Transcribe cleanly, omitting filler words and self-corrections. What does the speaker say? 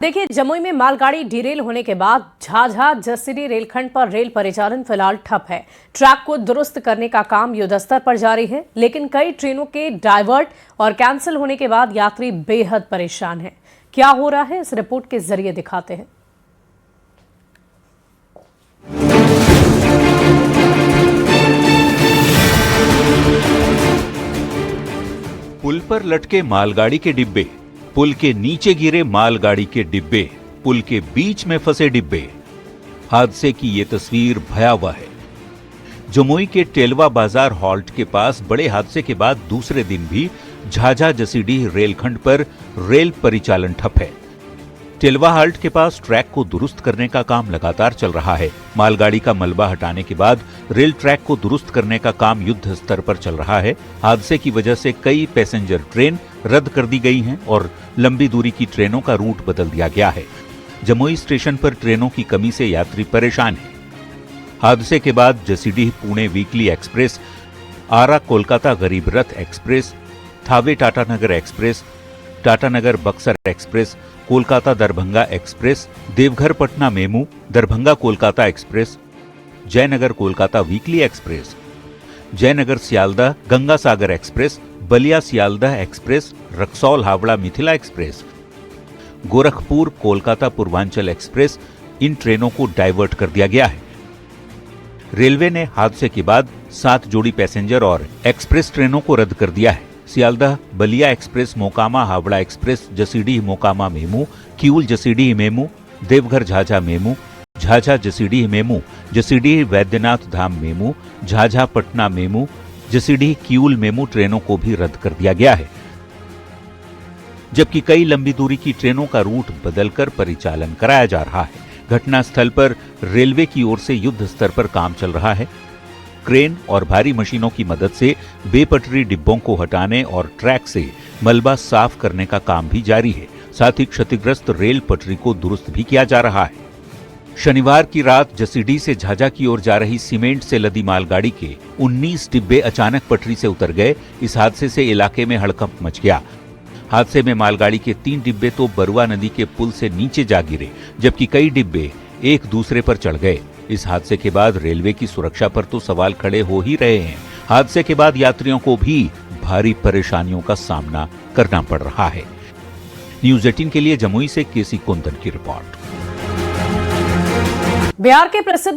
देखिए, जमुई में मालगाड़ी डिरेल होने के बाद झाझा जसीडीह रेलखंड पर रेल परिचालन फिलहाल ठप है। ट्रैक को दुरुस्त करने का काम युद्धस्तर पर जारी है, लेकिन कई ट्रेनों के डाइवर्ट और कैंसिल होने के बाद यात्री बेहद परेशान हैं। क्या हो रहा है, इस रिपोर्ट के जरिए दिखाते हैं। पुल पर लटके मालगाड़ी के डिब्बे, पुल के नीचे गिरे मालगाड़ी के डिब्बे, पुल के बीच में फंसे डिब्बे। हादसे की ये तस्वीर भयावह है। जमुई के टेलवा बाजार हॉल्ट के पास बड़े हादसे के बाद दूसरे दिन भी झाझा जसीडीह रेलखंड पर रेल परिचालन ठप है। टेलवा हाल्ट के पास ट्रैक को दुरुस्त करने का काम लगातार चल रहा है। मालगाड़ी का मलबा हटाने के बाद रेल ट्रैक को दुरुस्त करने का काम युद्ध स्तर पर चल रहा है। हादसे की वजह से कई पैसेंजर ट्रेन रद्द कर दी गई हैं और लंबी दूरी की ट्रेनों का रूट बदल दिया गया है। जमुई स्टेशन पर ट्रेनों की कमी से यात्री परेशान हैं। हादसे के बाद Jasidih Pune weekly express, Ara Kolkata Garib Rath express, Thawe Tatanagar express, Tatanagar Buxar express, Kolkata Darbhanga express, Deoghar Patna MEMU, Darbhanga Kolkata express, Jaynagar Kolkata weekly express, Jaynagar Sealdah Ganga Sagar express, Ballia Sealdah express, Raxaul Howrah Mithila express, Gorakhpur Kolkata Purvanchal express, इन ट्रेनों को डाइवर्ट कर दिया गया है। रेलवे ने हादसे के बाद 7 जोड़ी पैसेंजर और एक्सप्रेस ट्रेनों को रद्द कर दिया है। Sealdah Ballia express, Mokama Howrah express, Jasidih Mokama MEMU, Kiul Jasidih MEMU, Deoghar Jhajha MEMU, Jhajha Jasidih MEMU, Jasidih Baidyanath Dham MEMU, Jhajha Patna MEMU, Jasidih Kiul MEMU ट्रेनों को भी रद्द कर दिया गया है। जबकि कई लंबी दूरी की ट्रेनों का रूट बदलकर परिचालन कराया जा रहा है। घटनास्थल पर रेलवे की ओर से युद्ध स्तर पर काम चल रहा है। क्रेन और भारी मशीनों की मदद से बेपटरी डिब्बों को हटाने और ट्रैक से मलबा साफ करने का काम भी जारी है। साथ ही क्षतिग्रस्त रेल पटरी को दुरुस्त भी किया जा रहा है। शनिवार की रात जसीडीह से झाझा की ओर जा रही सीमेंट से लदी मालगाड़ी के 19 डिब्बे अचानक पटरी से उतर गए। इस हादसे से इलाके में हड़कंप मच गया। हादसे में मालगाड़ी के 3 डिब्बे तो बरुआ नदी के पुल से नीचे जा गिरे, जबकि कई डिब्बे एक दूसरे पर चढ़ गए। इस हादसे के बाद रेलवे की सुरक्षा पर तो सवाल खड़े हो ही रहे हैं। हादसे के बाद यात्रियों को भी भारी परेशानियों का सामना करना पड़ रहा है। न्यूज़ 18 के लिए जमुई से केसी कुंदन की रिपोर्ट। बिहार के प्रसिद्ध